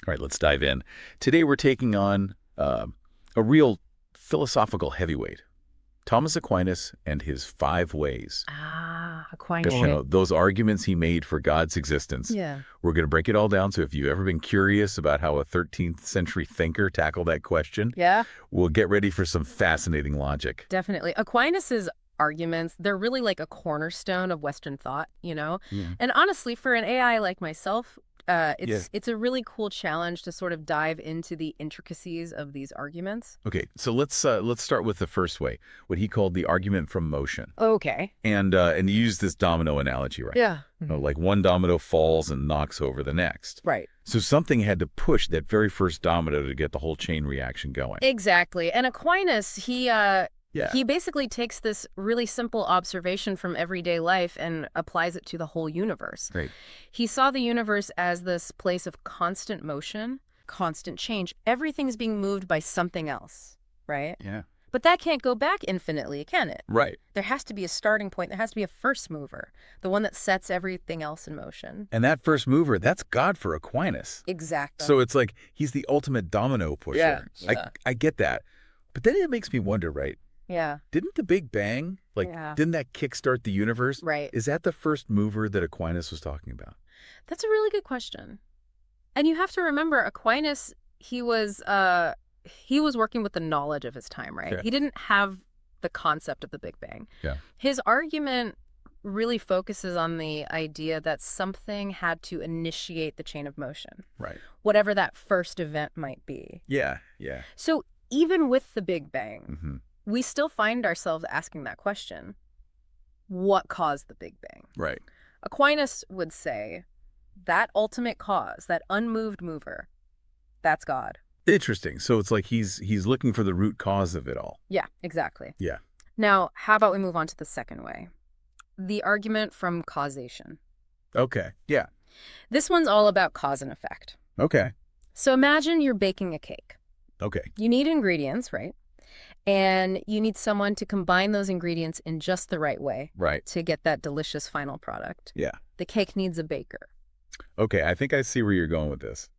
All right, let's dive in. Today we're taking on a real philosophical heavyweight, Thomas Aquinas and his 5 ways. Aquinas. Those arguments he made for God's existence. Yeah. We're going to break it all down. So if you've ever been curious about how a 13th century thinker tackled that question, Yeah. we'll get ready for some fascinating logic. Definitely. Aquinas's arguments, they're really like a cornerstone of Western thought, Yeah. And honestly, for an AI like myself, it's a really cool challenge to sort of dive into the intricacies of these arguments. Okay, so let's start with the first way, what he called the argument from motion. Okay. And he used this domino analogy, right? Yeah. Like one domino falls and knocks over the next. Right. So something had to push that very first domino to get the whole chain reaction going. Exactly. And Aquinas, he basically takes this really simple observation from everyday life and applies it to the whole universe. Right. He saw the universe as this place of constant motion, constant change. Everything's being moved by something else, right? Yeah. But that can't go back infinitely, can it? Right. There has to be a starting point. There has to be a first mover, the one that sets everything else in motion. And that first mover, that's God for Aquinas. Exactly. So it's like he's the ultimate domino pusher. Yeah. I get that. But then it makes me wonder, right? Yeah. Didn't the Big Bang, didn't that kickstart the universe? Right. Is that the first mover that Aquinas was talking about? That's a really good question. And you have to remember, Aquinas, he was working with the knowledge of his time, right? Yeah. He didn't have the concept of the Big Bang. Yeah. His argument really focuses on the idea that something had to initiate the chain of motion. Right. Whatever that first event might be. Yeah, yeah. So even with the Big Bang, Mm-hmm. we still find ourselves asking that question. What caused the Big Bang? Right. Aquinas would say that ultimate cause, that unmoved mover, that's God. Interesting. So it's like he's looking for the root cause of it all. Yeah, exactly. Yeah. Now, how about we move on to the second way? The argument from causation. Okay. Yeah. This one's all about cause and effect. Okay. So imagine you're baking a cake. Okay. You need ingredients, right? And you need someone to combine those ingredients in just the right way. Right. To get that delicious final product. Yeah. The cake needs a baker. Okay. I think I see where you're going with this.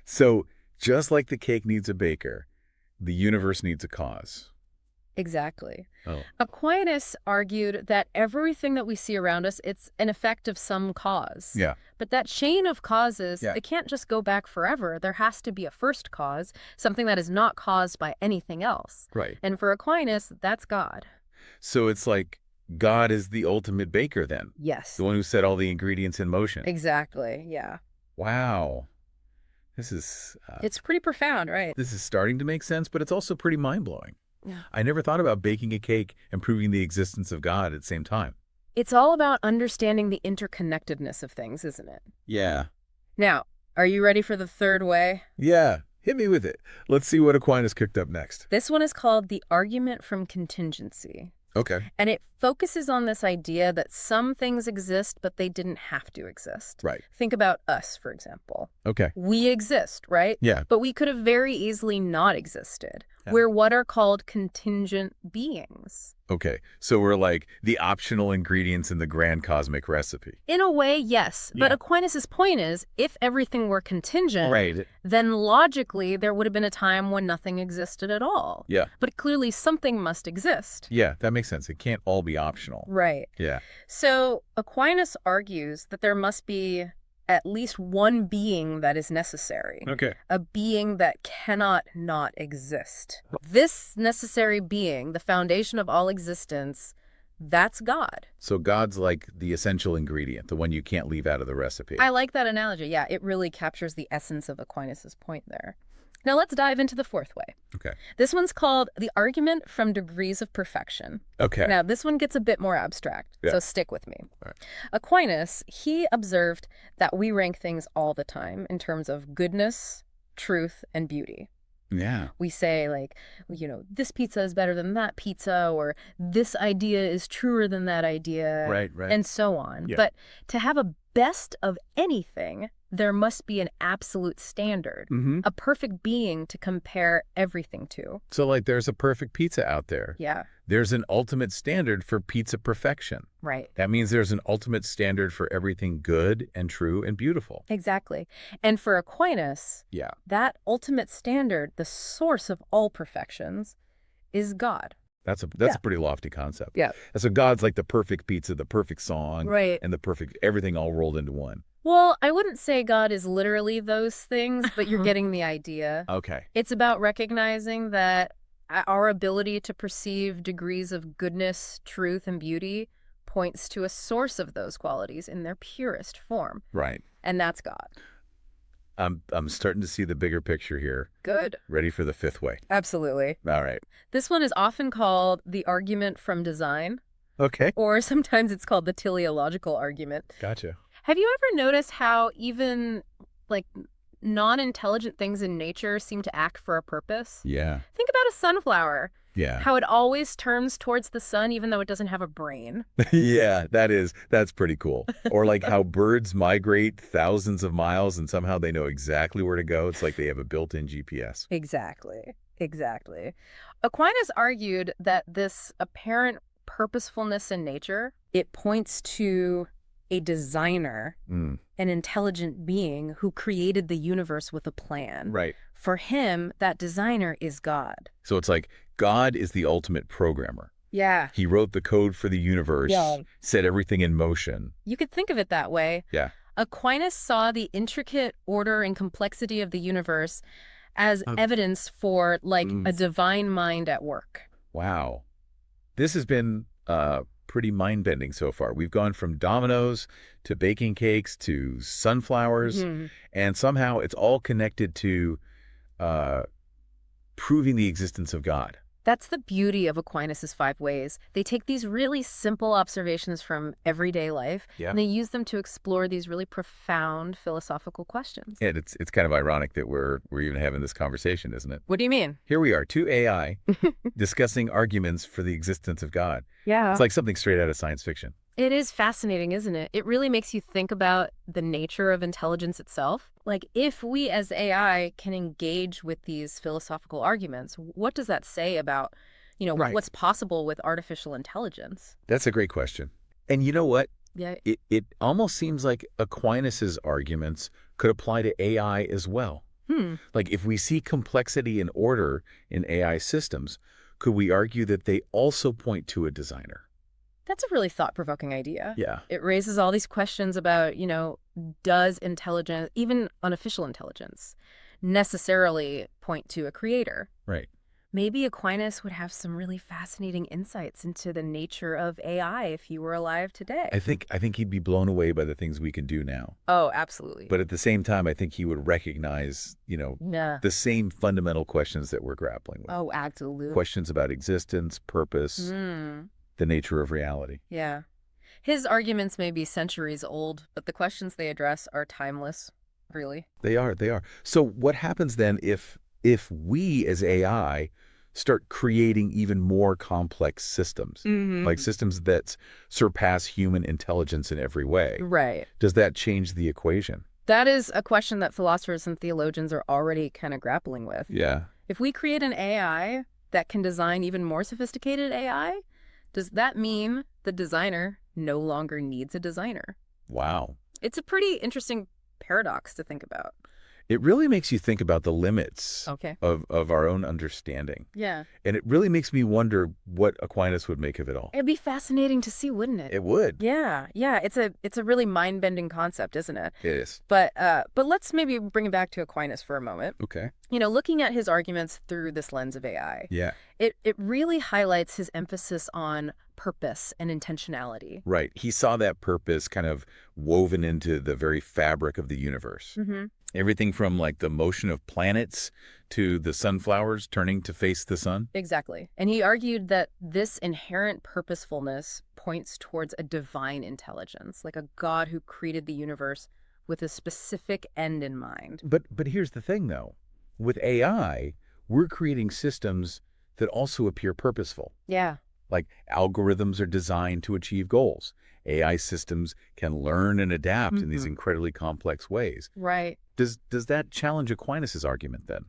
So just like the cake needs a baker, the universe needs a cause. Exactly. Oh. Aquinas argued that everything that we see around us, it's an effect of some cause. Yeah. But that chain of causes, Yeah. it can't just go back forever. There has to be a first cause, something that is not caused by anything else. Right. And for Aquinas, that's God. So it's like God is the ultimate baker then. Yes. The one who set all the ingredients in motion. Exactly. Yeah. Wow. This is It's pretty profound, right? this is starting to make sense, but it's also pretty mind-blowing. Yeah. I never thought about baking a cake and proving the existence of God at the same time. It's all about understanding the interconnectedness of things, isn't it? Yeah. Now, are you ready for the third way? Yeah. Hit me with it. Let's see what Aquinas cooked up next. This one is called the argument from contingency. Okay. And it focuses on this idea that some things exist, but they didn't have to exist. Right. Think about us, for example. Okay. We exist, right? Yeah. But we could have very easily not existed. Yeah. We're what are called contingent beings. Okay. So we're like the optional ingredients in the grand cosmic recipe. In a way, yes. But Yeah. Aquinas' point is, if everything were contingent, Right. then logically there would have been a time when nothing existed at all. Yeah. But clearly something must exist. Yeah, that makes sense. It can't all be optional. Right. Yeah. So Aquinas argues that there must be at least one being that is necessary. Okay. A being that cannot not exist. This necessary being, the foundation of all existence, that's God. So God's like the essential ingredient, the one you can't leave out of the recipe. I like that analogy. Yeah, it really captures the essence of Aquinas' point there. Now let's dive into the fourth way. Okay. This one's called the argument from degrees of perfection. Okay. Now, this one gets a bit more abstract, Yeah. so stick with me. All right. Aquinas, he observed that we rank things all the time in terms of goodness, truth, and beauty. Yeah. We say, like, this pizza is better than that pizza, or this idea is truer than that idea, Right. and so on. Yeah. But to have a best of anything, there must be an absolute standard, a perfect being to compare everything to. So, like, there's a perfect pizza out there. Yeah. There's an ultimate standard for pizza perfection. Right. That means there's an ultimate standard for everything good and true and beautiful. Exactly. And for Aquinas, Yeah. that ultimate standard, the source of all perfections, is God. That's a pretty lofty concept. Yeah. And so God's like the perfect pizza, the perfect song, Right. and the perfect everything all rolled into one. Well, I wouldn't say God is literally those things, but you're getting the idea. Okay. It's about recognizing that our ability to perceive degrees of goodness, truth, and beauty points to a source of those qualities in their purest form. Right. And that's God. I'm starting to see the bigger picture here. Good. Ready for the fifth way. Absolutely. All right. This one is often called the argument from design, Okay. or sometimes it's called the teleological argument. Gotcha. Have you ever noticed how even, like, non-intelligent things in nature seem to act for a purpose? Yeah. Think about a sunflower. Yeah. How it always turns towards the sun even though it doesn't have a brain. Yeah, that's pretty cool. Or like how birds migrate thousands of miles and somehow they know exactly where to go. It's like they have a built-in GPS. Exactly. Exactly. Aquinas argued that this apparent purposefulness in nature, it points to a designer, an intelligent being who created the universe with a plan. Right. For him, that designer is God. So it's like God is the ultimate programmer. Yeah. He wrote the code for the universe, set everything in motion. You could think of it that way. Yeah. Aquinas saw the intricate order and complexity of the universe as evidence for, like, a divine mind at work. Wow. This has been pretty mind-bending so far. We've gone from dominoes to baking cakes to sunflowers, and somehow it's all connected to proving the existence of God. That's the beauty of Aquinas' 5 ways. They take these really simple observations from everyday life, and they use them to explore these really profound philosophical questions. And it's kind of ironic that we're even having this conversation, isn't it? What do you mean? Here we are, two AI discussing arguments for the existence of God. Yeah. It's like something straight out of science fiction. It is fascinating, isn't it? It really makes you think about the nature of intelligence itself. Like, if we as AI can engage with these philosophical arguments, what does that say about, what's possible with artificial intelligence? That's a great question. And you know what? Yeah. It almost seems like Aquinas' arguments could apply to AI as well. Like, if we see complexity and order in AI systems, could we argue that they also point to a designer? That's a really thought-provoking idea. Yeah. It raises all these questions about, does intelligence, even unofficial intelligence, necessarily point to a creator? Right. Maybe Aquinas would have some really fascinating insights into the nature of AI if he were alive today. I think he'd be blown away by the things we can do now. Oh, absolutely. But at the same time, I think he would recognize, the same fundamental questions that we're grappling with. Oh, absolutely. Questions about existence, purpose, the nature of reality. Yeah. His arguments may be centuries old, but the questions they address are timeless, really. They are. So what happens then if we as AI start creating even more complex systems, like systems that surpass human intelligence in every way? Right. Does that change the equation? That is a question that philosophers and theologians are already kind of grappling with. Yeah. If we create an AI that can design even more sophisticated AI, does that mean the designer no longer needs a designer? Wow. It's a pretty interesting paradox to think about. It really makes you think about the limits of our own understanding. Yeah. And it really makes me wonder what Aquinas would make of it all. It'd be fascinating to see, wouldn't it? It would. Yeah. It's a really mind-bending concept, isn't it? It is. But let's maybe bring it back to Aquinas for a moment. Okay. Looking at his arguments through this lens of AI. Yeah. It really highlights his emphasis on purpose and intentionality. Right. He saw that purpose kind of woven into the very fabric of the universe. Everything from like the motion of planets to the sunflowers turning to face the sun. Exactly. And he argued that this inherent purposefulness points towards a divine intelligence, like a God who created the universe with a specific end in mind. But here's the thing, though. With AI, we're creating systems that also appear purposeful. Yeah. Like algorithms are designed to achieve goals. AI systems can learn and adapt in these incredibly complex ways. Right. Does that challenge Aquinas' argument then?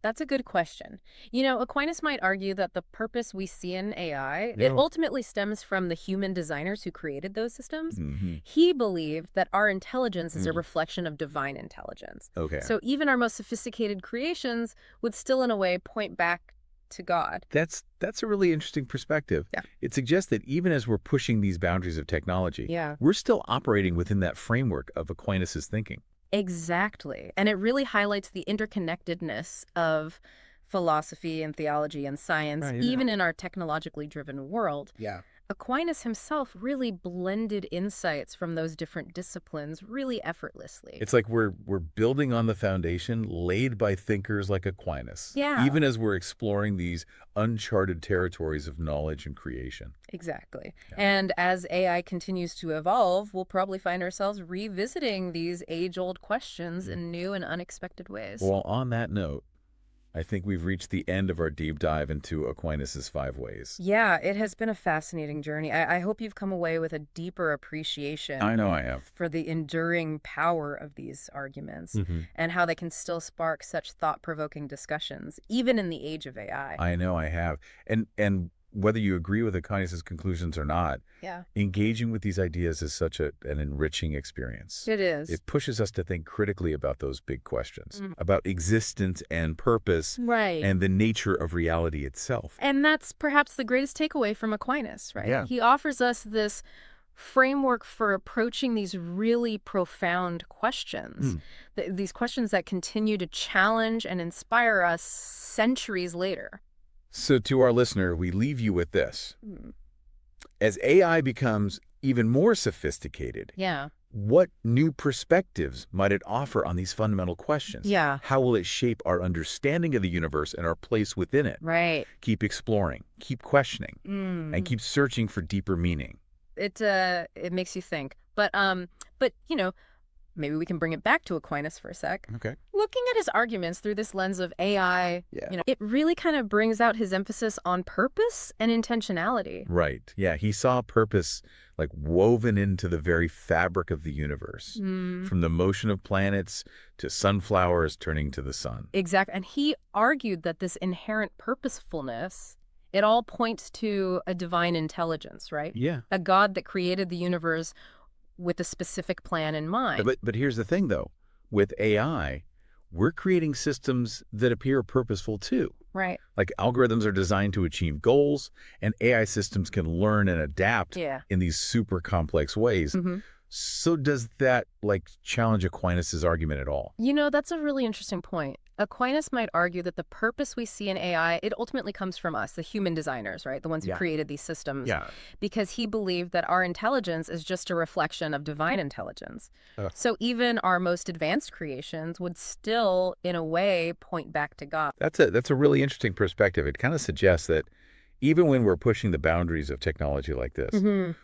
That's a good question. Aquinas might argue that the purpose we see in AI, it Yeah. ultimately stems from the human designers who created those systems. Hmm. He believed that our intelligence is a reflection of divine intelligence. Okay. So even our most sophisticated creations would still, in a way, point back to God. That's a really interesting perspective. Yeah. It suggests that even as we're pushing these boundaries of technology, Yeah. we're still operating within that framework of Aquinas' thinking. Exactly. And it really highlights the interconnectedness of philosophy and theology and science, Right, yeah. even in our technologically driven world. Yeah. Aquinas himself really blended insights from those different disciplines really effortlessly. It's like we're building on the foundation laid by thinkers like Aquinas, Yeah. even as we're exploring these uncharted territories of knowledge and creation. Exactly. Yeah. And as AI continues to evolve, we'll probably find ourselves revisiting these age-old questions in new and unexpected ways. Well, on that note, I think we've reached the end of our deep dive into Aquinas' 5 ways. Yeah, it has been a fascinating journey. I hope you've come away with a deeper appreciation I know I have. for the enduring power of these arguments Mm-hmm. and how they can still spark such thought-provoking discussions, even in the age of AI. I know I have. And whether you agree with Aquinas' conclusions or not, Yeah, engaging with these ideas is such an enriching experience. it is. It pushes us to think critically about those big questions, about existence and purpose, Right. and the nature of reality itself. And that's perhaps the greatest takeaway from Aquinas, right? Yeah. He offers us this framework for approaching these really profound questions, these questions that continue to challenge and inspire us centuries later. So to our listener, we leave you with this. Hmm. As AI becomes even more sophisticated, Yeah. what new perspectives might it offer on these fundamental questions? Yeah. How will it shape our understanding of the universe and our place within it? Right. Keep exploring, keep questioning, and keep searching for deeper meaning. It makes you think. But maybe we can bring it back to Aquinas for a sec. Okay. Looking at his arguments through this lens of AI, Yeah. it really kind of brings out his emphasis on purpose and intentionality. Right. Yeah. He saw purpose like woven into the very fabric of the universe, from the motion of planets to sunflowers turning to the sun. Exactly. And he argued that this inherent purposefulness, it all points to a divine intelligence, right? Yeah. A God that created the universe with a specific plan in mind. But here's the thing, though. With AI, we're creating systems that appear purposeful, too. Right. Like algorithms are designed to achieve goals, and AI systems can learn and adapt in these super complex ways. So does that, challenge Aquinas' argument at all? That's a really interesting point. Aquinas might argue that the purpose we see in AI, it ultimately comes from us, the human designers, right? The ones who created these systems. Yeah. Because he believed that our intelligence is just a reflection of divine intelligence. So even our most advanced creations would still, in a way, point back to God. That's a really interesting perspective. It kind of suggests that even when we're pushing the boundaries of technology like this,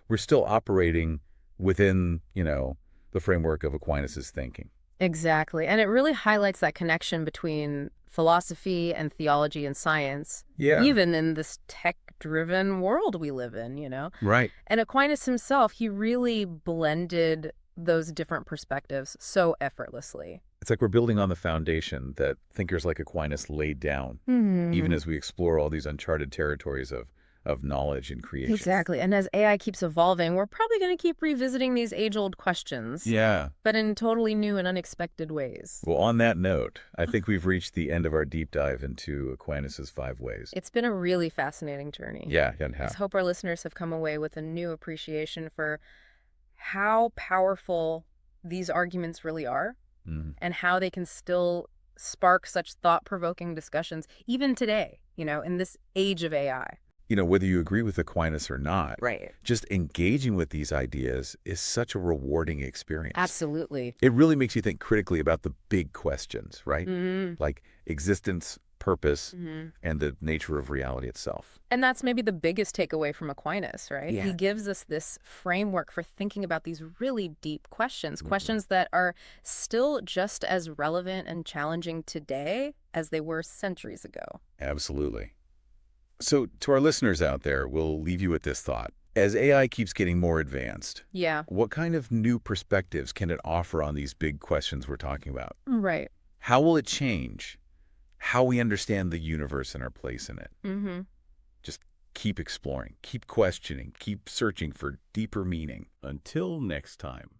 we're still operating within, the framework of Aquinas' thinking. Exactly. And it really highlights that connection between philosophy and theology and science, even in this tech-driven world we live in. Right. And Aquinas himself, he really blended those different perspectives so effortlessly. It's like we're building on the foundation that thinkers like Aquinas laid down, even as we explore all these uncharted territories of knowledge and creation. Exactly. And as AI keeps evolving, we're probably going to keep revisiting these age-old questions. Yeah. But in totally new and unexpected ways. Well, on that note, I think we've reached the end of our deep dive into Aquinas' 5 ways. It's been a really fascinating journey. Yeah, and how? I hope our listeners have come away with a new appreciation for how powerful these arguments really are and how they can still spark such thought-provoking discussions, even today, in this age of AI. Whether you agree with Aquinas or not, Right. just engaging with these ideas is such a rewarding experience. Absolutely. It really makes you think critically about the big questions, right? Like existence, purpose, and the nature of reality itself. And that's maybe the biggest takeaway from Aquinas, right? Yeah. He gives us this framework for thinking about these really deep questions, questions that are still just as relevant and challenging today as they were centuries ago. Absolutely. So to our listeners out there, we'll leave you with this thought. As AI keeps getting more advanced, Yeah. what kind of new perspectives can it offer on these big questions we're talking about? Right. How will it change how we understand the universe and our place in it? Mm-hmm. Just keep exploring, keep questioning, keep searching for deeper meaning. Until next time.